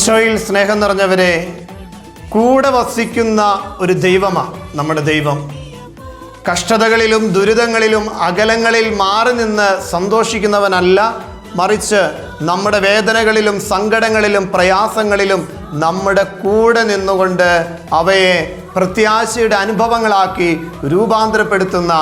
ഈശോയിൽ സ്നേഹം നിറഞ്ഞവരെ, കൂടെ വസിക്കുന്ന ഒരു ദൈവമാണ് നമ്മുടെ ദൈവം. കഷ്ടതകളിലും ദുരിതങ്ങളിലും അകലങ്ങളിൽ മാറി നിന്ന് സന്തോഷിക്കുന്നവനല്ല, മറിച്ച് നമ്മുടെ വേദനകളിലും സങ്കടങ്ങളിലും പ്രയാസങ്ങളിലും നമ്മുടെ കൂടെ നിന്നുകൊണ്ട് അവയെ പ്രത്യാശയുടെ അനുഭവങ്ങളാക്കി രൂപാന്തരപ്പെടുത്തുന്ന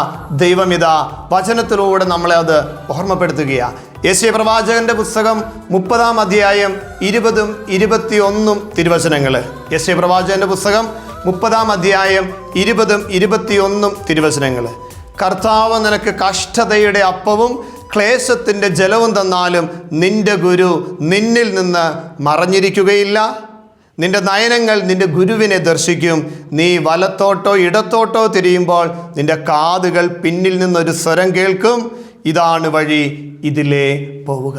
ദൈവമിതാ വചനത്തിലൂടെ നമ്മളെ അത് ഓർമ്മപ്പെടുത്തുകയാണ്. യെശയ്യാ പ്രവാചകന്റെ പുസ്തകം 30-ാം അധ്യായം 20-ഉം 21-ഉം തിരുവചനങ്ങൾ. യെശയ്യാ പ്രവാചകന്റെ പുസ്തകം 30-ാം അധ്യായം 20-ഉം 21-ഉം തിരുവചനങ്ങൾ. കർത്താവ് നിനക്ക് കഷ്ടതയുടെ അപ്പവും ക്ലേശത്തിൻ്റെ ജലവും തന്നാലും നിന്റെ ഗുരു നിന്നിൽ നിന്ന് മറഞ്ഞിരിക്കുകയില്ല. നിന്റെ നയനങ്ങൾ നിന്റെ ഗുരുവിനെ ദർശിക്കും. നീ വലത്തോട്ടോ ഇടത്തോട്ടോ തിരിയുമ്പോൾ നിന്റെ കാതുകൾ പിന്നിൽ നിന്നൊരു സ്വരം കേൾക്കും. ഇതാണ് വഴി, ഇതിലേ പോവുക.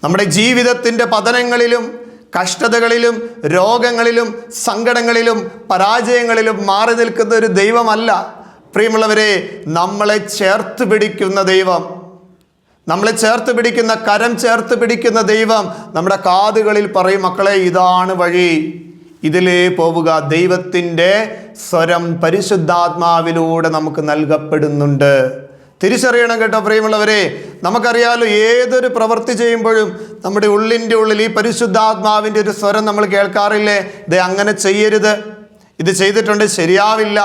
നമ്മുടെ ജീവിതത്തിൻ്റെ പതനങ്ങളിലും കഷ്ടതകളിലും രോഗങ്ങളിലും സങ്കടങ്ങളിലും പരാജയങ്ങളിലും മാറി നിൽക്കുന്ന ഒരു ദൈവമല്ല പ്രിയമുള്ളവരെ, നമ്മളെ ചേർത്ത് പിടിക്കുന്ന ദൈവം, നമ്മളെ ചേർത്ത് പിടിക്കുന്ന, കരം ചേർത്ത് പിടിക്കുന്ന ദൈവം നമ്മുടെ കാതുകളിൽ പറയും, മക്കളെ ഇതാണ് വഴി, ഇതിലേ പോവുക. ദൈവത്തിൻ്റെ സ്വരം പരിശുദ്ധാത്മാവിലൂടെ നമുക്ക് നൽകപ്പെടുന്നുണ്ട്. തിരിച്ചറിയണം കേട്ടോ പ്രിയമുള്ളവരെ. നമുക്കറിയാലോ, ഏതൊരു പ്രവൃത്തി ചെയ്യുമ്പോഴും നമ്മുടെ ഉള്ളിൻ്റെ ഉള്ളിൽ ഈ പരിശുദ്ധാത്മാവിൻ്റെ ഒരു സ്വരം നമ്മൾ കേൾക്കാറില്ലേ? ഇത് അങ്ങനെ ചെയ്യരുത്, ഇത് ചെയ്തിട്ടുണ്ട് ശരിയാവില്ല.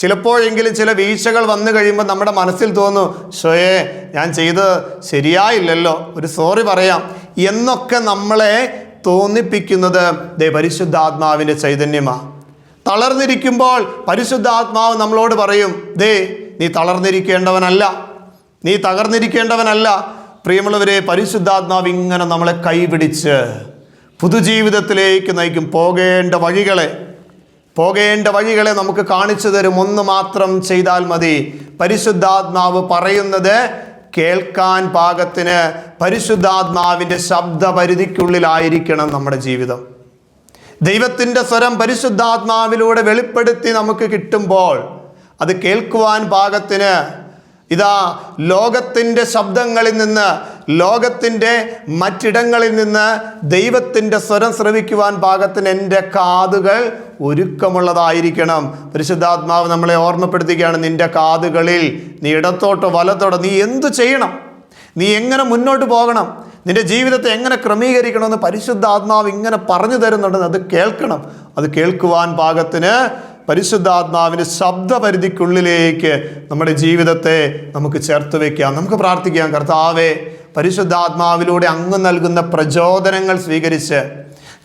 ചിലപ്പോഴെങ്കിലും ചില വീഴ്ചകൾ വന്നു കഴിയുമ്പോൾ നമ്മുടെ മനസ്സിൽ തോന്നും, ഷോയെ ഞാൻ ചെയ്ത് ശരിയായില്ലല്ലോ, ഒരു സോറി പറയാം എന്നൊക്കെ നമ്മളെ തോന്നിപ്പിക്കുന്നത് പരിശുദ്ധാത്മാവിൻ്റെ ചൈതന്യമാണ്. തളർന്നിരിക്കുമ്പോൾ പരിശുദ്ധാത്മാവ് നമ്മളോട് പറയും, നീ തളർന്നിരിക്കേണ്ടവനല്ല, നീ തകർന്നിരിക്കേണ്ടവനല്ല. പ്രിയമുള്ളവരെ, പരിശുദ്ധാത്മാവ് ഇങ്ങനെ നമ്മളെ കൈപിടിച്ച് പുതുജീവിതത്തിലേക്ക് നയിക്കും. പോകേണ്ട വഴികളെ നമുക്ക് കാണിച്ചു തരും. ഒന്ന് മാത്രം ചെയ്താൽ മതി. പരിശുദ്ധാത്മാവ് പറയുന്നത് കേൾക്കാൻ പാകത്തിന് പരിശുദ്ധാത്മാവിൻ്റെ ശബ്ദപരിധിക്കുള്ളിലായിരിക്കണം നമ്മുടെ ജീവിതം. ദൈവത്തിൻ്റെ സ്വരം പരിശുദ്ധാത്മാവിലൂടെ വെളിപ്പെടുത്തി നമുക്ക് കിട്ടുമ്പോൾ അത് കേൾക്കുവാൻ പാകത്തിന്, ഇതാ ലോകത്തിൻ്റെ ശബ്ദങ്ങളിൽ നിന്ന്, ലോകത്തിൻ്റെ മറ്റിടങ്ങളിൽ നിന്ന് ദൈവത്തിൻ്റെ സ്വരം ശ്രവിക്കുവാൻ പാകത്തിന് എൻ്റെ കാതുകൾ ഒരുക്കമുള്ളതായിരിക്കണം. പരിശുദ്ധാത്മാവ് നമ്മളെ ഓർമ്മപ്പെടുത്തുകയാണ്, നിൻ്റെ കാതുകളിൽ നീ ഇടത്തോട്ടോ വലത്തോട്ടോ നീ എന്തു ചെയ്യണം, നീ എങ്ങനെ മുന്നോട്ട് പോകണം, നിൻ്റെ ജീവിതത്തെ എങ്ങനെ ക്രമീകരിക്കണമെന്ന് പരിശുദ്ധാത്മാവ് ഇങ്ങനെ പറഞ്ഞു തരുന്നുണ്ടെന്ന് അത് കേൾക്കണം. അത് കേൾക്കുവാൻ പാകത്തിന് പരിശുദ്ധാത്മാവിൻ്റെ ശബ്ദപരിധിക്കുള്ളിലേക്ക് നമ്മുടെ ജീവിതത്തെ നമുക്ക് ചേർത്ത് വയ്ക്കാം. നമുക്ക് പ്രാർത്ഥിക്കാം, കർത്താവേ, പരിശുദ്ധാത്മാവിലൂടെ അങ്ങ് നൽകുന്ന പ്രചോദനങ്ങൾ സ്വീകരിച്ച്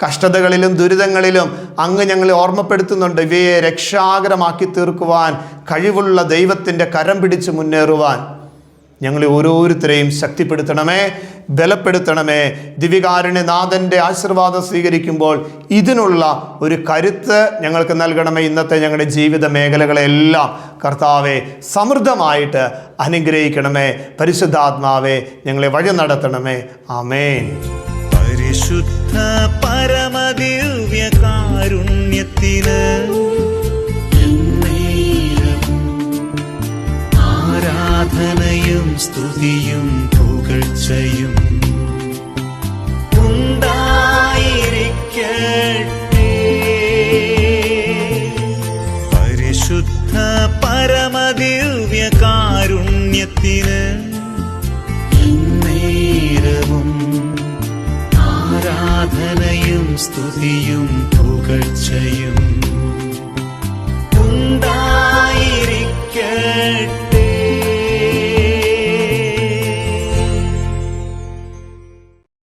കഷ്ടതകളിലും ദുരിതങ്ങളിലും അങ്ങ് ഞങ്ങളെ ഓർമ്മപ്പെടുത്തുന്നുണ്ട്. ഇവയെ രക്ഷാകരമാക്കി തീർക്കുവാൻ കഴിവുള്ള ദൈവത്തിൻ്റെ കരം പിടിച്ച് മുന്നേറുവാൻ ഞങ്ങളെ ഓരോരുത്തരെയും ശക്തിപ്പെടുത്തണമേ, ബലപ്പെടുത്തണമേ. ദിവ്യകാരുണ്യനാഥൻ്റെ ആശീർവാദം സ്വീകരിക്കുമ്പോൾ ഇതിനുള്ള ഒരു കരുത്ത് ഞങ്ങൾക്ക് നൽകണമേ. ഇന്നത്തെ ഞങ്ങളുടെ ജീവിത മേഖലകളെല്ലാം കർത്താവെ സമൃദ്ധമായിട്ട് അനുഗ്രഹിക്കണമേ. പരിശുദ്ധാത്മാവെ ഞങ്ങളെ വഴി നടത്തണമേ. ആമേൻ. പരിശുദ്ധ പരമദിവ്യ കാരുണ്യത്തിന് ആരാധനയും സ്തുതിയും പുകഴ്ചയും ഉണ്ടായിരിക്കട്ടെ. പരിശുദ്ധ പരമദിവ്യ കാരുണ്യത്തിന് നേരവും ആരാധനയും സ്തുതിയും പുകഴ്ചയും